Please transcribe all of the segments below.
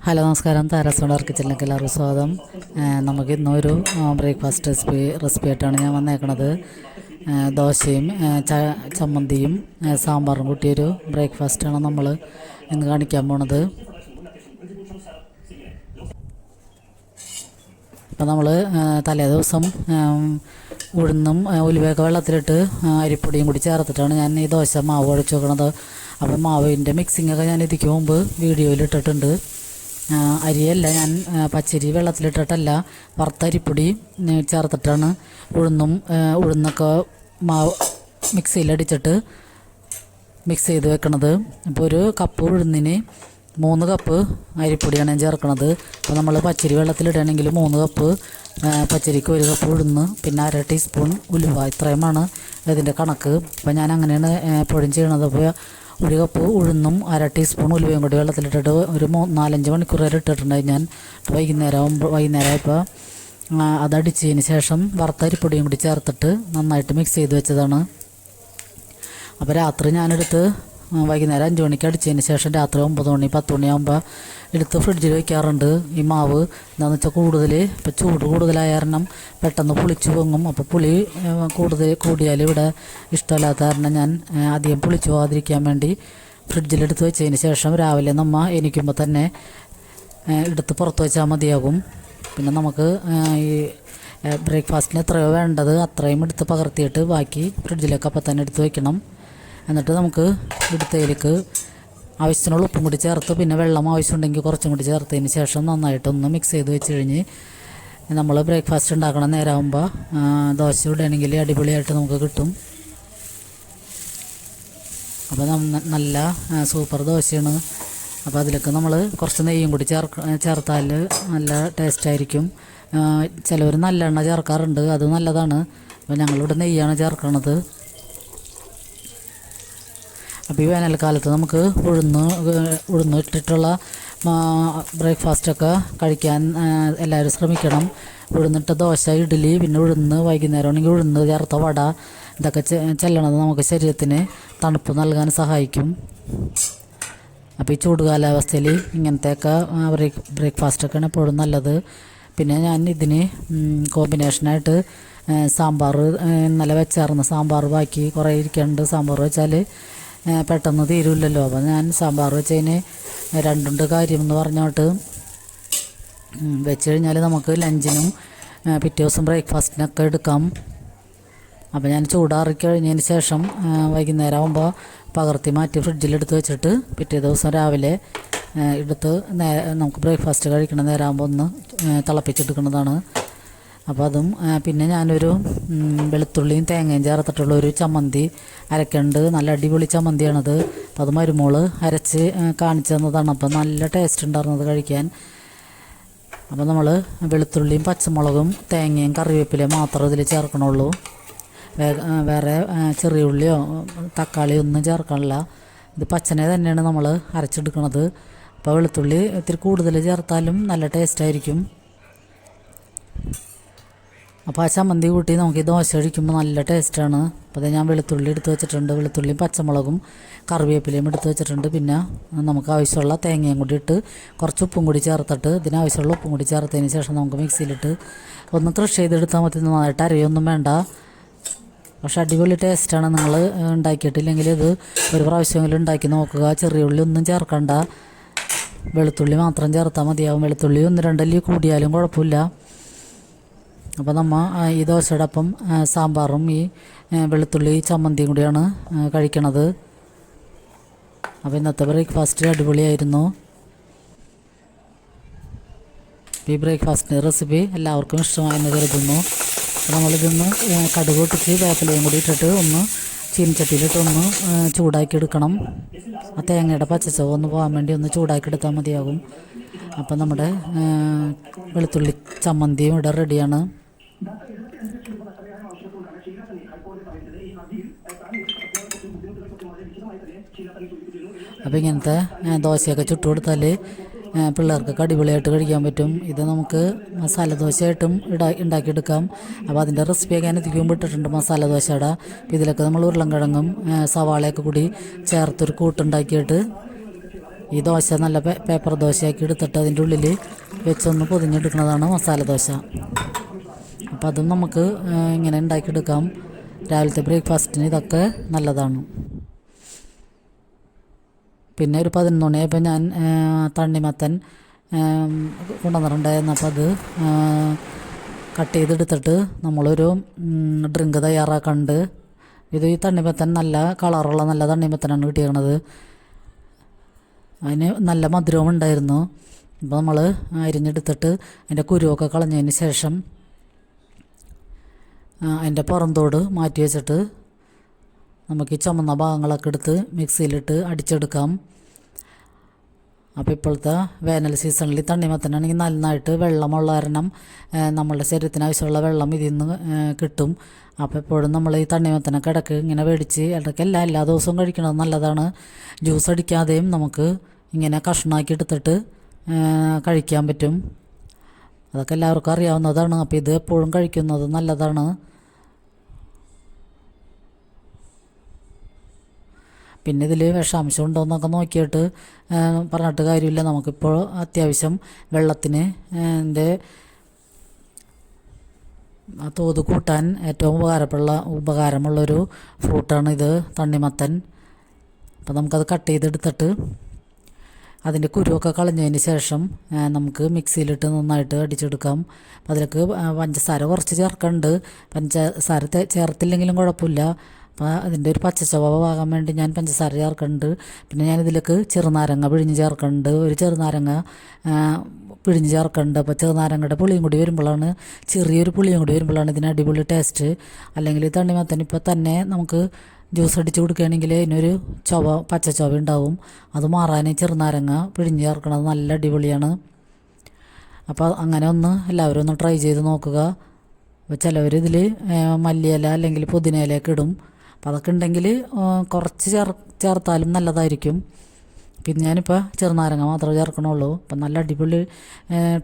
Hello നമസ്കാരം, താരാസോണാർ കിച്ചണിലേക്ക് എല്ലാവർക്കും സ്വാഗതം. നമുക്ക് ഇന്നൊരു ബ്രേക്ക്ഫാസ്റ്റ് റെസിപ്പി ആയിട്ടാണ് ഞാൻ വന്നേക്കണത്. ദോശയും ചമ്മന്തിയും സാമ്പാറും കൂട്ടിയൊരു ബ്രേക്ക്ഫാസ്റ്റാണ് നമ്മൾ ഇന്ന് കാണിക്കാൻ പോണത്. അപ്പോൾ നമ്മൾ തലേ ദിവസം ഉഴുന്നും ഉലുവയൊക്കെ വെള്ളത്തിലിട്ട് അരിപ്പൊടിയും കൂടി ചേർത്തിട്ടാണ് ഞാൻ ഈ ദോശ മാവ് കുഴച്ച് വെക്കണത്. അപ്പോൾ മാവിൻ്റെ മിക്സിങ്ങൊക്കെ ഞാൻ ഇതിക്ക് മുമ്പ് വീഡിയോയിൽ ഇട്ടിട്ടുണ്ട്. അരിയല്ല, ഞാൻ പച്ചരി വെള്ളത്തിലിട്ടിട്ടല്ല, വറുത്ത അരിപ്പൊടി ചേർത്തിട്ടാണ് ഉഴുന്നൊക്കെ മാവ് മിക്സിയിലടിച്ചിട്ട് മിക്സ് ചെയ്ത് വെക്കണത്. അപ്പോൾ ഒരു കപ്പ് ഉഴുന്നിന് 3 കപ്പ് അരിപ്പൊടിയാണ് ഞാൻ ചേർക്കണത്. അപ്പോൾ നമ്മൾ പച്ചരി വെള്ളത്തിലിടുകയാണെങ്കിൽ 3 കപ്പ് പച്ചരിക്ക് 1 കപ്പ് ഉഴുന്ന്, പിന്നെ 1/2 ടീസ്പൂൺ ഉലുവ, ഇത്രയുമാണ് ഇതിൻ്റെ കണക്ക്. അപ്പോൾ ഞാൻ അങ്ങനെയാണ് എപ്പോഴും ചെയ്യണത്. അപ്പോൾ 1 കപ്പ് ഉഴുന്നും 1/2 ടീസ്പൂൺ ഉലുവയും കൂടി വെള്ളത്തിലിട്ടിട്ട് ഒരു 4-5 മണിക്കൂർ വരെ ഇട്ടിട്ടുണ്ടായി. ഞാൻ വൈകുന്നേരമായപ്പോൾ അതടിച്ചതിന് ശേഷം വറുത്ത അരിപ്പൊടിയും കൂടി ചേർത്തിട്ട് നന്നായിട്ട് മിക്സ് ചെയ്ത് വെച്ചതാണ്. അപ്പോൾ രാത്രി ഞാനെടുത്ത് വൈകുന്നേരം 5 മണിക്ക് അടിച്ചതിന് ശേഷം രാത്രി 9 മണി 10 മണിയാകുമ്പോൾ എടുത്ത് ഫ്രിഡ്ജിൽ വയ്ക്കാറുണ്ട്. ഈ മാവ് എന്താണെന്ന് വെച്ചാൽ ഇപ്പോൾ ചൂട് കൂടുതലായ കാരണം പെട്ടെന്ന് പുളിച്ചു പൊങ്ങും. അപ്പോൾ പുളി കൂടിയാൽ ഇവിടെ ഇഷ്ടമില്ലാത്ത കാരണം ഞാൻ അധികം പുളിച്ചു പോകാതിരിക്കാൻ വേണ്ടി ഫ്രിഡ്ജിലെടുത്ത് വെച്ചതിന് ശേഷം രാവിലെ എണീക്കുമ്പോൾ തന്നെ എടുത്ത് പുറത്ത് വെച്ചാൽ മതിയാകും. പിന്നെ നമുക്ക് ഈ ബ്രേക്ക്ഫാസ്റ്റിന് എത്രയോ വേണ്ടത് അത്രയും എടുത്ത് പകർത്തിയിട്ട് ബാക്കി ഫ്രിഡ്ജിലേക്ക് അപ്പം തന്നെ എടുത്ത് വയ്ക്കണം. എന്നിട്ട് നമുക്ക് എടുത്തതിലേക്ക് ആവശ്യത്തിനുള്ള ഉപ്പും കൂടി ചേർത്ത്, പിന്നെ വെള്ളം ആവശ്യമുണ്ടെങ്കിൽ കുറച്ചും കൂടി ചേർത്തതിന് ശേഷം നന്നായിട്ടൊന്ന് മിക്സ് ചെയ്ത് വെച്ച് കഴിഞ്ഞ് നമ്മൾ ബ്രേക്ക്ഫാസ്റ്റ് ഉണ്ടാക്കണ നേരമാകുമ്പോൾ ദോശ ഇടുകയാണെങ്കിൽ അടിപൊളിയായിട്ട് നമുക്ക് കിട്ടും. അപ്പോൾ നല്ല സൂപ്പർ ദോശയാണ്. അപ്പോൾ അതിലേക്ക് നമ്മൾ കുറച്ച് നെയ്യും കൂടി ചേർത്താൽ നല്ല ടേസ്റ്റായിരിക്കും. ചിലവർ നല്ലെണ്ണ ചേർക്കാറുണ്ട്, അത് നല്ലതാണ്. അപ്പോൾ ഞങ്ങളിവിടെ നെയ്യാണ് ചേർക്കണത്. അപ്പോൾ ഈ വേനൽക്കാലത്ത് നമുക്ക് ഉഴുന്ന് ഇട്ടിട്ടുള്ള ബ്രേക്ക്ഫാസ്റ്റൊക്കെ കഴിക്കാൻ എല്ലാവരും ശ്രമിക്കണം. ഉഴുന്നിട്ട ദോശ, ഇഡ്ഡലി, പിന്നെ വൈകുന്നേരമാണെങ്കിൽ ഉഴുന്ന് ചേർത്ത വട, ഇതൊക്കെ ചെല്ലണത് നമുക്ക് ശരീരത്തിന് തണുപ്പ് നൽകാൻ സഹായിക്കും. അപ്പോൾ ഈ ചൂട് കാലാവസ്ഥയിൽ ഇങ്ങനത്തെയൊക്കെ ബ്രേക്ക്ഫാസ്റ്റൊക്കെയാണ് എപ്പോഴും നല്ലത്. പിന്നെ ഞാൻ ഇതിന് കോമ്പിനേഷനായിട്ട് സാമ്പാർ ഇന്നലെ വെച്ചായിരുന്നു. സാമ്പാർ ബാക്കി കുറേ ഇരിക്കുന്നുണ്ട്. സാമ്പാർ വെച്ചാൽ പെട്ടെന്ന് തീരുമില്ലല്ലോ. അപ്പോൾ ഞാൻ സാമ്പാർ വെച്ചതിന് രണ്ടുണ്ട് കാര്യം എന്ന് പറഞ്ഞോട്ട് വെച്ച് കഴിഞ്ഞാൽ നമുക്ക് ലഞ്ചിനും പിറ്റേ ദിവസം ബ്രേക്ക്ഫാസ്റ്റിനൊക്കെ എടുക്കാം. അപ്പോൾ ഞാൻ ചൂടാറി കഴിഞ്ഞതിന് ശേഷം വൈകുന്നേരം ആകുമ്പോൾ പകർത്തി മാറ്റി ഫ്രിഡ്ജിലെടുത്ത് വെച്ചിട്ട് പിറ്റേ ദിവസം രാവിലെ എടുത്ത് നമുക്ക് ബ്രേക്ക്ഫാസ്റ്റ് കഴിക്കണ നേരമാകുമ്പോൾ ഒന്ന് തിളപ്പിച്ചെടുക്കുന്നതാണ്. അപ്പോൾ അതും പിന്നെ ഞാനൊരു വെളുത്തുള്ളിയും തേങ്ങയും ചേർത്തിട്ടുള്ള ഒരു ചമ്മന്തി അരക്കുന്നുണ്ട്. നല്ല അടിപൊളി ചമ്മന്തിയാണത്. അപ്പോൾ അത് മരുമോള് അരച്ച് കാണിച്ചു തന്നതാണ്. അപ്പോൾ നല്ല ടേസ്റ്റ് ഉണ്ടായിരുന്നത് കഴിക്കാൻ. അപ്പോൾ നമ്മൾ വെളുത്തുള്ളിയും പച്ചമുളകും തേങ്ങയും കറിവേപ്പിലയും മാത്രമേ ഇതിൽ ചേർക്കണുള്ളൂ. വേറെ ചെറിയ ഉള്ളിയോ തക്കാളിയോ ഒന്നും ചേർക്കണില്ല. ഇത് പച്ചനെ തന്നെയാണ് നമ്മൾ അരച്ചെടുക്കണത്. അപ്പോൾ വെളുത്തുള്ളി ഇത്തിരി കൂടുതൽ ചേർത്താലും നല്ല ടേസ്റ്റായിരിക്കും. അപ്പോൾ ആ ചമ്മന്തി കൂട്ടി നമുക്ക് ഈ ദോശ കഴിക്കുമ്പോൾ നല്ല ടേസ്റ്റാണ്. അപ്പോൾ ഞാൻ വെളുത്തുള്ളി എടുത്ത് വെച്ചിട്ടുണ്ട്. വെളുത്തുള്ളിയും പച്ചമുളകും കറിവേപ്പിലയും എടുത്ത് വെച്ചിട്ടുണ്ട്. പിന്നെ നമുക്ക് ആവശ്യമുള്ള തേങ്ങയും കൂടി ഇട്ട് കുറച്ച് ഉപ്പും കൂടി ചേർത്തിട്ട് ഇതിനാവശ്യമുള്ള ഉപ്പും കൂടി ചേർത്തതിന് ശേഷം നമുക്ക് മിക്സിയിലിട്ട് ഒന്ന് ക്രഷ് ചെയ്തെടുത്താൽ മതി. നന്നായിട്ട് അരയൊന്നും വേണ്ട. പക്ഷെ അടിപൊളി ടേസ്റ്റാണ്. നിങ്ങൾ ഉണ്ടാക്കിയിട്ടില്ലെങ്കിൽ ഇത് ഒരു പ്രാവശ്യമെങ്കിലും ഉണ്ടാക്കി നോക്കുക. ചെറിയ ഉള്ളി ഒന്നും ചേർക്കണ്ട, വെളുത്തുള്ളി മാത്രം ചേർത്താൽ മതിയാവും. വെളുത്തുള്ളി 1-2 അല്ലി കൂടിയാലും കുഴപ്പമില്ല. അപ്പോൾ ഈ ദോശയുടെ ഒപ്പം സാമ്പാറും ഈ വെളുത്തുള്ളി ചമ്മന്തിയും കൂടിയാണ് കഴിക്കണത്. അപ്പോൾ ഇന്നത്തെ ബ്രേക്ക്ഫാസ്റ്റ് അടിപൊളിയായിരുന്നു. ഈ ബ്രേക്ക്ഫാസ്റ്റിൻ്റെ റെസിപ്പി എല്ലാവർക്കും ഇഷ്ടമായെന്ന് കരുതുന്നു. അപ്പോൾ നമ്മളിതൊന്ന് കടുക് പൊട്ടിച്ച് വേപ്പിലയും കൂടി ഇട്ടിട്ട് ഒന്ന് ചീനിച്ചട്ടിയിലിട്ട് ഒന്ന് ചൂടാക്കി എടുക്കണം. ആ തേങ്ങയുടെ പച്ചച്ചവ് ഒന്ന് പോകാൻ വേണ്ടി ഒന്ന് ചൂടാക്കി എടുത്താൽ മതിയാകും. അപ്പം നമ്മുടെ വെളുത്തുള്ളി ചമ്മന്തിയും ഇവിടെ റെഡിയാണ്. അപ്പോൾ ഇങ്ങനത്തെ ദോശയൊക്കെ ചുട്ടു കൊടുത്താൽ പിള്ളേർക്കൊക്കെ അടിപൊളിയായിട്ട് കഴിക്കാൻ പറ്റും. ഇത് നമുക്ക് മസാല ദോശയായിട്ടും ഉണ്ടാക്കിയെടുക്കാം. അപ്പോൾ അതിൻ്റെ റെസിപ്പിയൊക്കെ ഞാൻ ഇതിക്കുമ്പോൾ ഇട്ടിട്ടുണ്ട്, മസാല ദോശയുടെ. അപ്പോൾ ഇതിലൊക്കെ നമ്മൾ ഉരുളൻകിഴങ്ങും സവാളയൊക്കെ കൂടി ചേർത്തൊരു കൂട്ടുണ്ടാക്കിയിട്ട് ഈ ദോശ നല്ല പേപ്പർ ദോശയാക്കി എടുത്തിട്ട് അതിൻ്റെ ഉള്ളിൽ വെച്ചൊന്ന് പൊതിഞ്ഞെടുക്കുന്നതാണ് മസാല ദോശ. അപ്പം അതും നമുക്ക് ഇങ്ങനെ ഉണ്ടാക്കിയെടുക്കാം. രാവിലത്തെ ബ്രേക്ക്ഫാസ്റ്റിന് ഇതൊക്കെ നല്ലതാണ്. പിന്നെ ഒരു 11 മണിയായപ്പോൾ ഞാൻ തണ്ണിമത്തൻ കൊണ്ടുവന്നിട്ടുണ്ടായിരുന്നു. അപ്പോൾ അത് കട്ട് ചെയ്തെടുത്തിട്ട് നമ്മളൊരു ഡ്രിങ്ക് തയ്യാറാക്കാനുണ്ട്. ഇത് ഈ തണ്ണിമത്തൻ നല്ല കളറുള്ള നല്ല തണ്ണിമത്തനാണ് കിട്ടിയത്. അതിന് നല്ല മധുരവും ഉണ്ടായിരുന്നു. അപ്പോൾ നമ്മൾ അരിഞ്ഞെടുത്തിട്ട് അതിൻ്റെ കുരുവൊക്കെ കളഞ്ഞതിന് ശേഷം അതിൻ്റെ പുറന്തോട് മാറ്റി വെച്ചിട്ട് നമുക്ക് ഈ ചുമന്ന ഭാഗങ്ങളൊക്കെ എടുത്ത് മിക്സിയിലിട്ട് അടിച്ചെടുക്കാം. അപ്പോൾ ഇപ്പോഴത്തെ വേനൽ സീസണിൽ തണ്ണിമത്തനാണെങ്കിൽ നന്നായിട്ട് വെള്ളമുള്ള കാരണം നമ്മളുടെ ശരീരത്തിന് ആവശ്യമുള്ള വെള്ളം ഇതിൽ നിന്ന് കിട്ടും. അപ്പോൾ എപ്പോഴും നമ്മൾ ഈ തണ്ണിമത്തനൊക്കെ ഇടയ്ക്ക് ഇങ്ങനെ മേടിച്ച് ഇടയ്ക്കല്ല എല്ലാ ദിവസവും കഴിക്കണത് നല്ലതാണ്. ജ്യൂസ് അടിക്കാതെയും നമുക്ക് ഇങ്ങനെ കഷ്ണമാക്കി എടുത്തിട്ട് കഴിക്കാൻ പറ്റും. അതൊക്കെ എല്ലാവർക്കും അറിയാവുന്നതാണ്. അപ്പോൾ ഇത് എപ്പോഴും കഴിക്കുന്നത് നല്ലതാണ്. പിന്നെ ഇതിൽ വിഷാംശം ഉണ്ടോയെന്നൊക്കെ നോക്കിയിട്ട് പറഞ്ഞിട്ട് കാര്യമില്ല. നമുക്കിപ്പോൾ അത്യാവശ്യം വെള്ളത്തിന് തോത് കൂട്ടാൻ ഏറ്റവും ഉപകാരമുള്ളൊരു ഫ്രൂട്ടാണ് ഇത് തണ്ണിമത്തൻ. അപ്പോൾ നമുക്കത് കട്ട് ചെയ്തെടുത്തിട്ട് അതിൻ്റെ കുരുവൊക്കെ കളഞ്ഞതിന് ശേഷം നമുക്ക് മിക്സിയിലിട്ട് നന്നായിട്ട് അടിച്ചെടുക്കാം. അപ്പോൾ അതിലേക്ക് പഞ്ചസാര കുറച്ച് ചേർക്കുന്നുണ്ട്. പഞ്ചസാര ചേർത്തില്ലെങ്കിലും കുഴപ്പമില്ല. അപ്പോൾ അതിൻ്റെ ഒരു പച്ചച്ചവ ആകാൻ വേണ്ടി ഞാൻ പഞ്ചസാര ചേർക്കുന്നുണ്ട്. പിന്നെ ഞാനിതിലേക്ക് ചെറുനാരങ്ങ പിഴിഞ്ഞ് ചേർക്കുന്നുണ്ട്. ഒരു ചെറുനാരങ്ങ പിഴിഞ്ഞ് ചേർക്കുന്നുണ്ട്. അപ്പോൾ ചെറുനാരങ്ങയുടെ പുളിയും കൂടി വരുമ്പോഴാണ്, ചെറിയൊരു പുളിയും കൂടി വരുമ്പോഴാണ് ഇതിന് അടിപൊളി ടേസ്റ്റ്. അല്ലെങ്കിൽ തണ്ണിമത്തൻ ഇപ്പോൾ തന്നെ നമുക്ക് ജ്യൂസ് അടിച്ച് കൊടുക്കുകയാണെങ്കിൽ അതിനൊരു പച്ചച്ചവ ഉണ്ടാവും. അത് മാറാൻ ചെറുനാരങ്ങ പിഴിഞ്ഞ് ചേർക്കണത് നല്ല അടിപൊളിയാണ്. അപ്പോൾ അങ്ങനെ എല്ലാവരും ഒന്ന് ട്രൈ ചെയ്ത് നോക്കുക. അപ്പോൾ ചിലവർ ഇതിൽ മല്ലിയില അല്ലെങ്കിൽ പുതിനയിലയൊക്കെ ഇടും. അപ്പോൾ അതൊക്കെ ഉണ്ടെങ്കിൽ കുറച്ച് ചേർത്താലും നല്ലതായിരിക്കും. പിന്നെ ഞാനിപ്പോൾ ചെറുനാരങ്ങ മാത്രമേ ചേർക്കണുള്ളൂ. അപ്പം നല്ല അടിപൊളി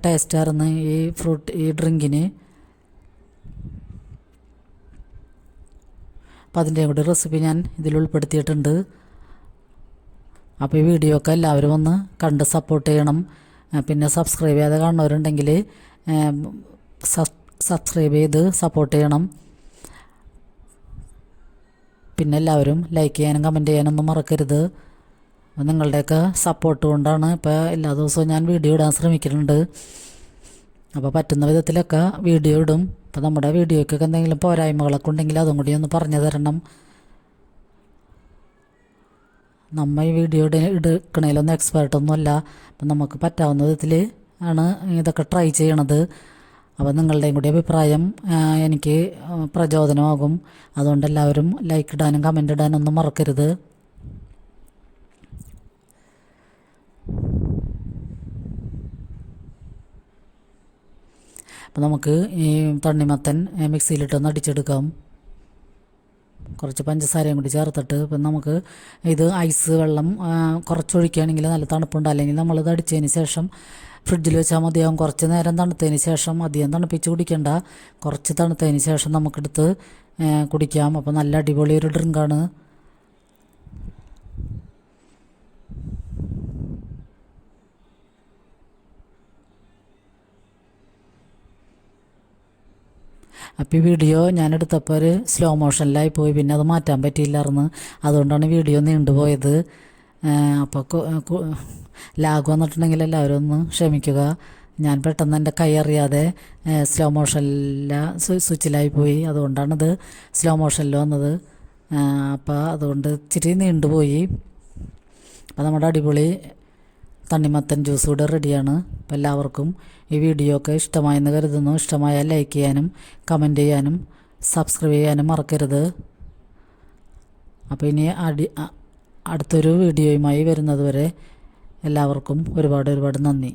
ടേസ്റ്റായിരുന്നു ഈ ഡ്രിങ്കിന്. അപ്പോൾ അതിൻ്റെ കൂടെ റെസിപ്പി ഞാൻ ഇതിൽ ഉൾപ്പെടുത്തിയിട്ടുണ്ട്. അപ്പോൾ ഈ വീഡിയോ ഒക്കെ എല്ലാവരും ഒന്ന് കണ്ട് സപ്പോർട്ട് ചെയ്യണം. പിന്നെ സബ്സ്ക്രൈബ് ചെയ്യാതെ കാണുന്നവരുണ്ടെങ്കിൽ സബ്സ്ക്രൈബ് ചെയ്ത് സപ്പോർട്ട് ചെയ്യണം. പിന്നെ എല്ലാവരും ലൈക്ക് ചെയ്യാനും കമൻറ്റ് ചെയ്യാനൊന്നും മറക്കരുത്. നിങ്ങളുടെയൊക്കെ സപ്പോർട്ട് കൊണ്ടാണ് ഇപ്പോൾ എല്ലാ ദിവസവും ഞാൻ വീഡിയോ ഇടാൻ ശ്രമിക്കുന്നുണ്ട്. അപ്പോൾ പറ്റുന്ന വിധത്തിലൊക്കെ വീഡിയോ ഇടും. അപ്പോൾ നമ്മുടെ വീഡിയോയ്ക്കൊക്കെ എന്തെങ്കിലും പോരായ്മകളൊക്കെ ഉണ്ടെങ്കിൽ അതും കൂടി ഒന്ന് പറഞ്ഞു തരണം. നമ്മൾ ഈ വീഡിയോ എടുക്കണേലൊന്നും എക്സ്പേർട്ടൊന്നുമല്ല. അപ്പം നമുക്ക് പറ്റാവുന്ന വിധത്തിൽ ആണ് ഇതൊക്കെ ട്രൈ ചെയ്യണത്. അപ്പോൾ നിങ്ങളുടെയും കൂടി അഭിപ്രായം എനിക്ക് പ്രചോദനമാകും. അതുകൊണ്ട് എല്ലാവരും ലൈക്ക് ഇടാനും കമൻ്റ് ഇടാനും ഒന്നും മറക്കരുത്. അപ്പോൾ നമുക്ക് ഈ തണ്ണിമത്തൻ മിക്സിയിലിട്ടൊന്ന് അടിച്ചെടുക്കാം. കുറച്ച് പഞ്ചസാരയും കൂടി ചേർത്തിട്ട് ഇപ്പം നമുക്ക് ഇത് ഐസ് വെള്ളം കുറച്ചൊഴിക്കുകയാണെങ്കിൽ നല്ല തണുപ്പുണ്ട്. അല്ലെങ്കിൽ നമ്മളിത് അടിച്ചതിന് ശേഷം ഫ്രിഡ്ജിൽ വെച്ചാൽ മതിയാവും. കുറച്ച് നേരം തണുത്തതിന് ശേഷം, അധികം തണുപ്പിച്ച് കുടിക്കണ്ട, കുറച്ച് തണുത്തതിന് ശേഷം നമുക്കെടുത്ത് കുടിക്കാം. അപ്പോൾ നല്ല അടിപൊളി ഒരു ഡ്രിങ്കാണ്. അപ്പോൾ ഈ വീഡിയോ ഞാനെടുത്തപ്പോൾ ഒരു സ്ലോ മോഷനിലായി പോയി. പിന്നെ അത് മാറ്റാൻ പറ്റിയില്ലായിരുന്നു. അതുകൊണ്ടാണ് വീഡിയോ നീണ്ടുപോയത്. അപ്പോൾ ലാഗ് വന്നിട്ടുണ്ടെങ്കിൽ എല്ലാവരും ഒന്ന് ക്ഷമിക്കുക. ഞാൻ പെട്ടെന്ന് എൻ്റെ കൈ അറിയാതെ സ്ലോ സ്വിച്ചിലായി പോയി. അതുകൊണ്ടാണിത് സ്ലോ മോഷനിൽ വന്നത്. അപ്പോൾ അതുകൊണ്ട് ഇച്ചിരി നീണ്ടുപോയി. അപ്പോൾ നമ്മുടെ അടിപൊളി തണ്ണിമത്തൻ ജ്യൂസ് കൂടെ റെഡിയാണ്. അപ്പോൾ എല്ലാവർക്കും ഈ വീഡിയോ ഒക്കെ ഇഷ്ടമായെന്ന് കരുതുന്നു. ഇഷ്ടമായാൽ ലൈക്ക് ചെയ്യാനും കമൻറ്റ് ചെയ്യാനും സബ്സ്ക്രൈബ് ചെയ്യാനും മറക്കരുത്. അപ്പോൾ ഇനി അടുത്തൊരു വീഡിയോയുമായി വരുന്നത് വരെ എല്ലാവർക്കും ഒരുപാട് നന്ദി.